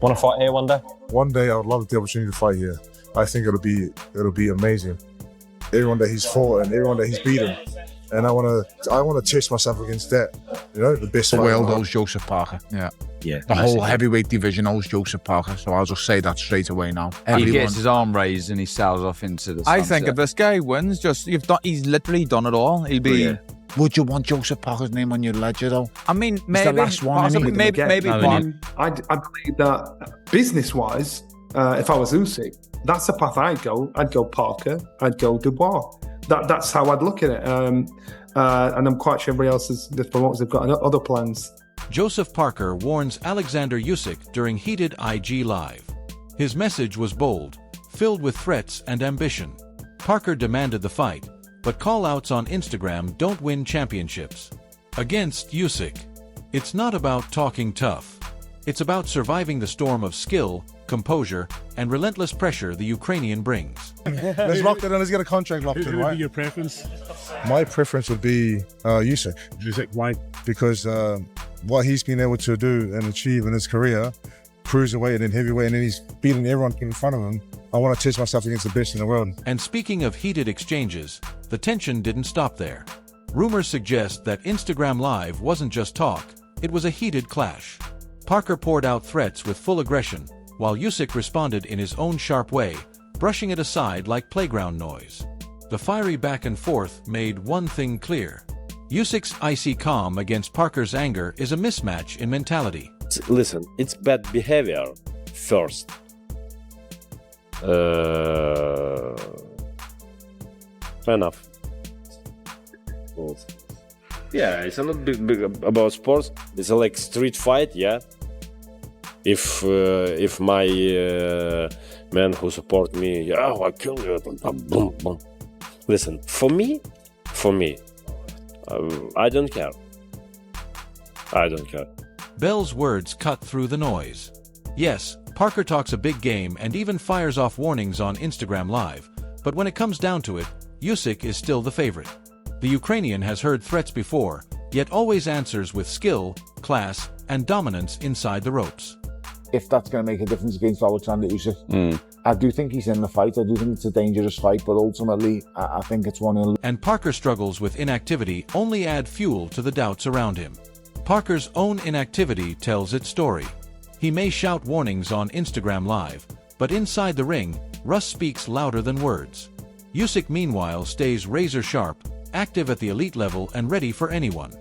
Want to fight here one day? One day I would love the opportunity to fight here. I think it'll be amazing. Everyone that he's fought and everyone that he's beaten. And I want to test myself against that. You know, the best The fighter. world owes Joseph Parker. Yeah. The whole heavyweight division owes Joseph Parker. So I'll just say that straight away now. He gets his arm raised and he sails off into the I sunset. think if this guy wins, he's literally done it all. He'll be. Would you want Joseph Parker's name on your ledger though? I mean, the maybe last one, possibly, isn't he? maybe one. I believe that business-wise, if I was Usyk, that's the path I'd go. I'd go Parker. I'd go Dubois. That's how I'd look at it. And I'm quite sure everybody else, the promoters, have got other plans. Joseph Parker warns Oleksandr Usyk during heated IG Live. His message was bold, filled with threats and ambition. Parker demanded the fight, but call-outs on Instagram don't win championships. Against Usyk, it's not about talking tough. It's about surviving the storm of skill, composure, and relentless pressure the Ukrainian brings. Let's lock it in. Let's get a contract locked in, Who would right? be your preference? My preference would be Usyk. Usyk, why? Because what he's been able to do and achieve in his career, cruiserweight and then heavyweight, and then he's beating everyone in front of him. I want to test myself against the best in the world. And speaking of heated exchanges, the tension didn't stop there. Rumors suggest that Instagram Live wasn't just talk, it was a heated clash. Parker poured out threats with full aggression, while Usyk responded in his own sharp way, brushing it aside like playground noise. The fiery back and forth made one thing clear. Usyk's icy calm against Parker's anger is a mismatch in mentality. Listen, it's bad behavior first. Enough. Yeah, it's not big about sports. It's like street fight, yeah. If my man who support me, yeah, I kill you. Boom, boom. Listen, for me, I don't care. I don't care. Bell's words cut through the noise. Yes, Parker talks a big game and even fires off warnings on Instagram Live, but when it comes down to it, Usyk is still the favorite. The Ukrainian has heard threats before, yet always answers with skill, class, and dominance inside the ropes. If that's going to make a difference against Oleksandr Usyk, I do think he's in the fight. I do think it's a dangerous fight, but ultimately, I think it's one in. And Parker's struggles with inactivity only add fuel to the doubts around him. Parker's own inactivity tells its story. He may shout warnings on Instagram Live, but inside the ring, Russ speaks louder than words. Usyk, meanwhile, stays razor-sharp, active at the elite level and ready for anyone.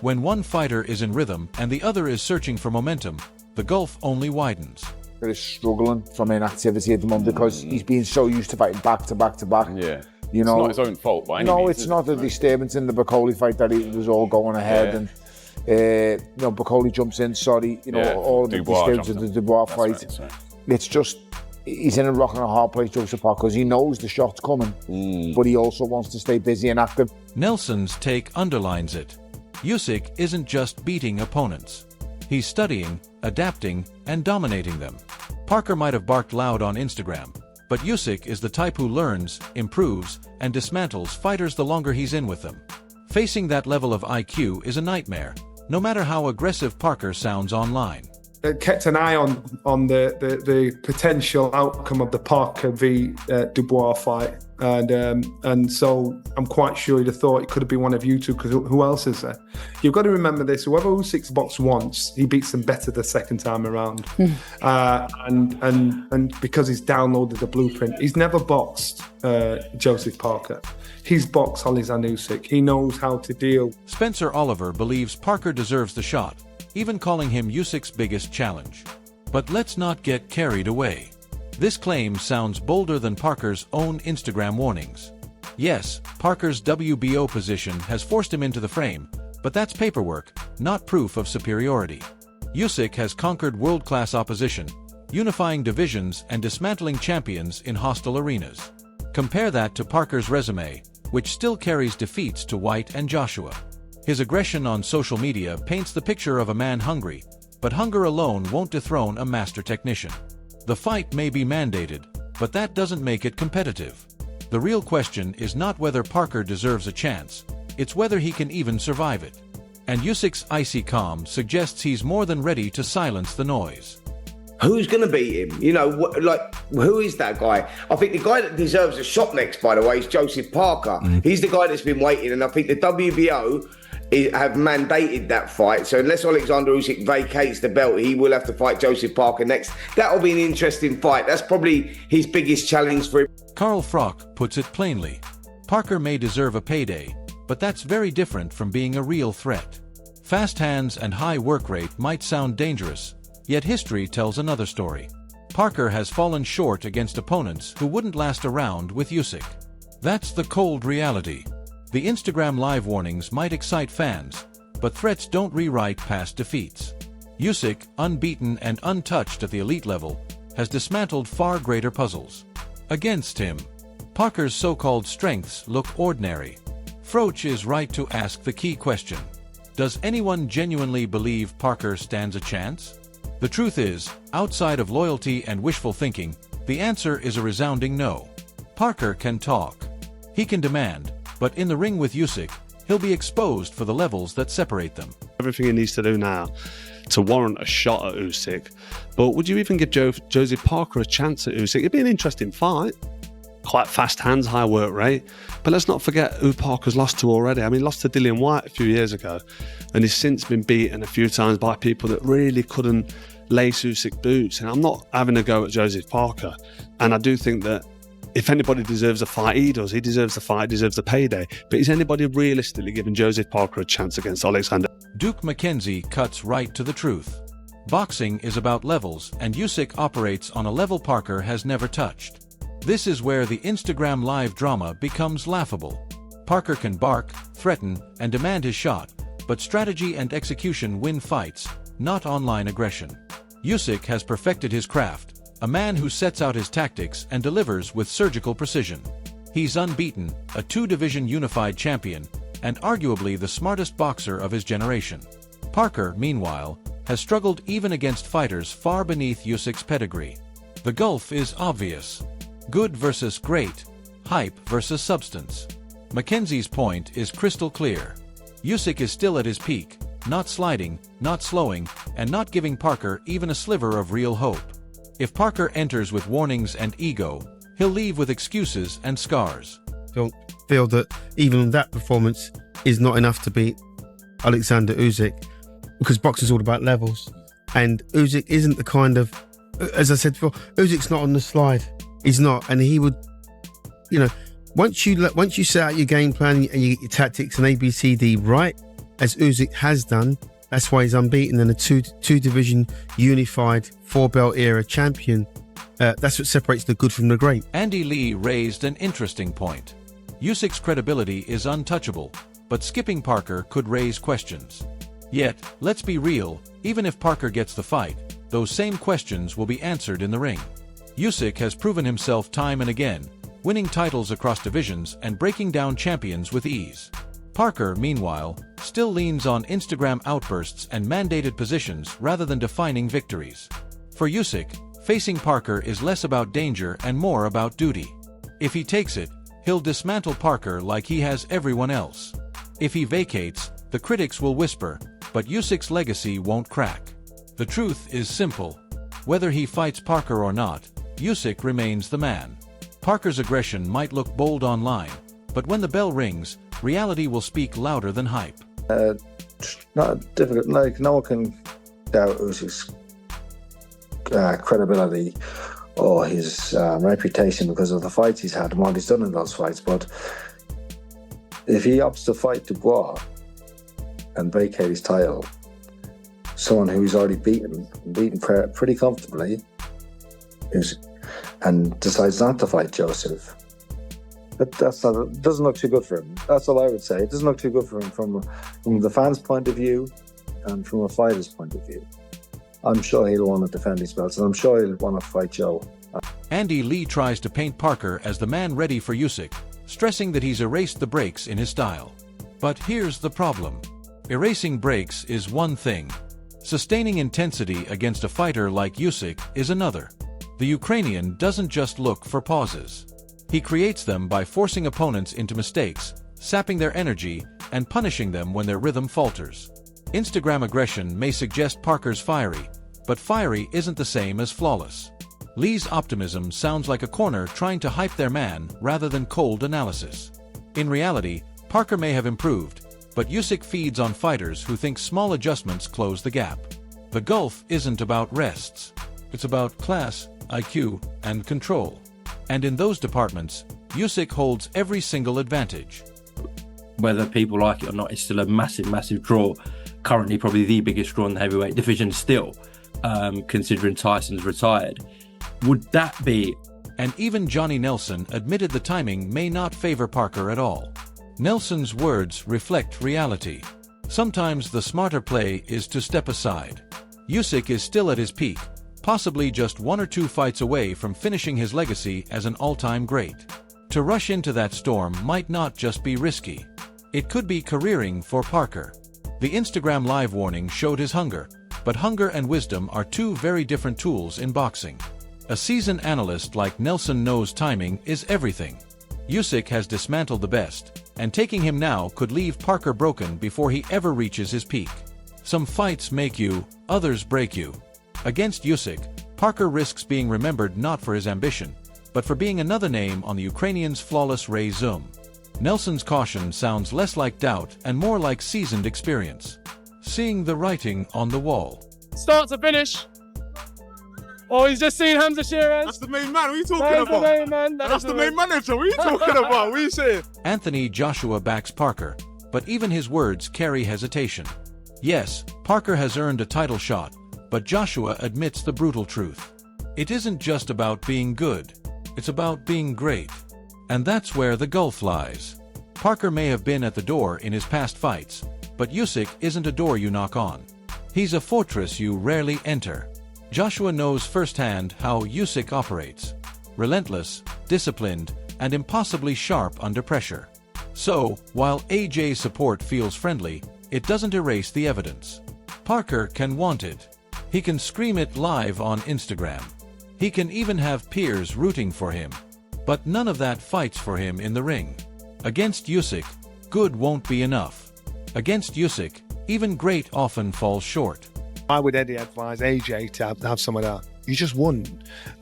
When one fighter is in rhythm and the other is searching for momentum, the gulf only widens. He's struggling from inactivity at the moment because he's been so used to fighting back to back to back. Yeah. You know, it's not his own fault by any No, means, it's not a disturbance in the Bacoli fight that it was all going ahead and Bacoli jumps in, all of the disturbance of the Dubois fight. It's just, he's in a rock and a hard place, Joseph Parker, because he knows the shot's coming, but he also wants to stay busy and active. Nelson's take underlines it. Usyk isn't just beating opponents. He's studying, adapting, and dominating them. Parker might have barked loud on Instagram, but Usyk is the type who learns, improves, and dismantles fighters the longer he's in with them. Facing that level of IQ is a nightmare, no matter how aggressive Parker sounds online. Kept an eye on the potential outcome of the Parker v Dubois fight, and so I'm quite sure he'd have thought it could have been one of you two, because who else is there? You've got to remember this: whoever Usyk's boxed once, he beats them better the second time around, and because he's downloaded the blueprint, he's never boxed Joseph Parker. He's boxed Oleksandr Usyk. He knows how to deal. Spencer Oliver believes Parker deserves the shot, even calling him Usyk's biggest challenge. But let's not get carried away. This claim sounds bolder than Parker's own Instagram warnings. Yes, Parker's WBO position has forced him into the frame, but that's paperwork, not proof of superiority. Usyk has conquered world-class opposition, unifying divisions and dismantling champions in hostile arenas. Compare that to Parker's resume, which still carries defeats to White and Joshua. His aggression on social media paints the picture of a man hungry, but hunger alone won't dethrone a master technician. The fight may be mandated, but that doesn't make it competitive. The real question is not whether Parker deserves a chance, it's whether he can even survive it. And Usyk's icy calm suggests he's more than ready to silence the noise. Who's going to beat him? You know, who is that guy? I think the guy that deserves a shot next, by the way, is Joseph Parker. He's the guy that's been waiting, and I think the WBO have mandated that fight. So unless Oleksandr Usyk vacates the belt, he will have to fight Joseph Parker next. That'll be an interesting fight. That's probably his biggest challenge for him. Carl Froch puts it plainly. Parker may deserve a payday, but that's very different from being a real threat. Fast hands and high work rate might sound dangerous, yet history tells another story. Parker has fallen short against opponents who wouldn't last a round with Usyk. That's the cold reality. The Instagram live warnings might excite fans, but threats don't rewrite past defeats. Usyk, unbeaten and untouched at the elite level, has dismantled far greater puzzles. Against him, Parker's so-called strengths look ordinary. Froch is right to ask the key question. Does anyone genuinely believe Parker stands a chance? The truth is, outside of loyalty and wishful thinking, the answer is a resounding no. Parker can talk. He can demand, but in the ring with Usyk, he'll be exposed for the levels that separate them. Everything he needs to do now to warrant a shot at Usyk. But would you even give Joseph Parker a chance at Usyk? It'd be an interesting fight. Quite fast hands, high work rate. But let's not forget who Parker's lost to already. I mean, he lost to Dillian Whyte a few years ago, and he's since been beaten a few times by people that really couldn't lace Usyk boots. And I'm not having a go at Joseph Parker. And I do think that if anybody deserves a fight, he does. He deserves the fight, deserves the payday. But is anybody realistically giving Joseph Parker a chance against Oleksandr? Duke McKenzie cuts right to the truth. Boxing is about levels, and Usyk operates on a level Parker has never touched. This is where the Instagram live drama becomes laughable. Parker can bark, threaten, and demand his shot, but strategy and execution win fights, not online aggression. Usyk has perfected his craft, a man who sets out his tactics and delivers with surgical precision. He's unbeaten, a two-division unified champion, and arguably the smartest boxer of his generation. Parker, meanwhile, has struggled even against fighters far beneath Usyk's pedigree. The gulf is obvious. Good versus great, hype versus substance. McKenzie's point is crystal clear. Usyk is still at his peak, not sliding, not slowing, and not giving Parker even a sliver of real hope. If Parker enters with warnings and ego, he'll leave with excuses and scars. Don't feel that even that performance is not enough to beat Oleksandr Usyk, because boxing's all about levels. And Usyk isn't the kind of, as I said before, Usyk's not on the slide. He's not, and he would, you know, once you set out your game plan and you get your tactics and ABCD right, as Usyk has done, that's why he's unbeaten and a two-division unified 4-belt era champion. That's what separates the good from the great. Andy Lee raised an interesting point. Usyk's credibility is untouchable, but skipping Parker could raise questions. Yet, let's be real, even if Parker gets the fight, those same questions will be answered in the ring. Usyk has proven himself time and again, winning titles across divisions and breaking down champions with ease. Parker, meanwhile, still leans on Instagram outbursts and mandated positions rather than defining victories. For Usyk, facing Parker is less about danger and more about duty. If he takes it, he'll dismantle Parker like he has everyone else. If he vacates, the critics will whisper, but Usyk's legacy won't crack. The truth is simple. Whether he fights Parker or not, Usyk remains the man. Parker's aggression might look bold online, but when the bell rings, reality will speak louder than hype. Not difficult. Like, no one can doubt Usyk's credibility or his reputation because of the fights he's had and what he's done in those fights. But if he opts to fight Dubois and vacate his title, someone who's already beaten pretty comfortably, and decides not to fight Joseph, it doesn't look too good for him. That's all I would say. It doesn't look too good for him from the fans' point of view and from a fighter's point of view. I'm sure he'll want to defend his belts, and I'm sure he'll want to fight Joe. Andy Lee tries to paint Parker as the man ready for Usyk, stressing that he's erased the breaks in his style. But here's the problem. Erasing breaks is one thing. Sustaining intensity against a fighter like Usyk is another. The Ukrainian doesn't just look for pauses. He creates them by forcing opponents into mistakes, sapping their energy, and punishing them when their rhythm falters. Instagram aggression may suggest Parker's fiery, But fiery isn't the same as flawless. Lee's optimism sounds like a corner trying to hype their man rather than cold analysis. In reality, Parker may have improved, but Usyk feeds on fighters who think small adjustments close the gap. The gulf isn't about rests. It's about class, IQ, and control. And in those departments, Usyk holds every single advantage. Whether people like it or not, it's still a massive, massive draw. Currently probably the biggest draw in the heavyweight division still, considering Tyson's retired. Would that be... And even Johnny Nelson admitted the timing may not favor Parker at all. Nelson's words reflect reality. Sometimes the smarter play is to step aside. Usyk is still at his peak, possibly just 1 or 2 fights away from finishing his legacy as an all-time great. To rush into that storm might not just be risky. It could be careering for Parker. The Instagram live warning showed his hunger, but hunger and wisdom are 2 very different tools in boxing. A seasoned analyst like Nelson knows timing is everything. Usyk has dismantled the best, and taking him now could leave Parker broken before he ever reaches his peak. Some fights make you, others break you. Against Usyk, Parker risks being remembered not for his ambition, but for being another name on the Ukrainian's flawless Ray Zoom. Nelson's caution sounds less like doubt and more like seasoned experience. Seeing the writing on the wall. Start to finish. Oh, he's just seen Hamza Sheeran. That's the main man. What are you talking about? The main man. That's the main manager. What are you talking about? What are you saying? Anthony Joshua backs Parker, but even his words carry hesitation. Yes, Parker has earned a title shot, but Joshua admits the brutal truth. It isn't just about being good. It's about being great. And that's where the gulf lies. Parker may have been at the door in his past fights, but Usyk isn't a door you knock on. He's a fortress you rarely enter. Joshua knows firsthand how Usyk operates. Relentless, disciplined, and impossibly sharp under pressure. So, while AJ's support feels friendly, it doesn't erase the evidence. Parker can want it. He can scream it live on Instagram. He can even have peers rooting for him. But none of that fights for him in the ring. Against Usyk, good won't be enough. Against Usyk, even great often falls short. I would advise AJ to have some of that. You just won.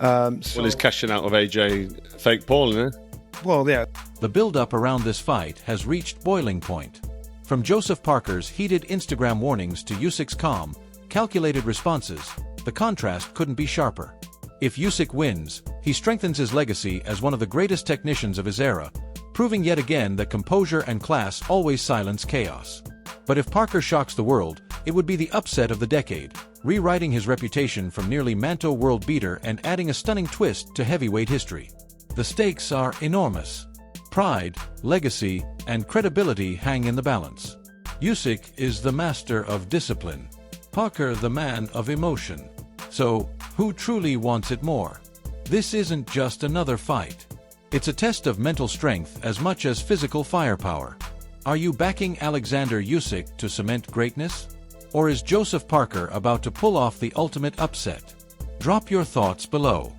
Well, he's cashing out of AJ fake Paul, isn't it? Well, yeah. The build-up around this fight has reached boiling point. From Joseph Parker's heated Instagram warnings to Usyk's calm, calculated responses, the contrast couldn't be sharper. If Usyk wins, he strengthens his legacy as one of the greatest technicians of his era, proving yet again that composure and class always silence chaos. But if Parker shocks the world, it would be the upset of the decade, rewriting his reputation from nearly Manto world beater and adding a stunning twist to heavyweight history. The stakes are enormous. Pride, legacy, and credibility hang in the balance. Usyk is the master of discipline. Parker the man of emotion. So, who truly wants it more? This isn't just another fight. It's a test of mental strength as much as physical firepower. Are you backing Oleksandr Usyk to cement greatness? Or is Joseph Parker about to pull off the ultimate upset? Drop your thoughts below.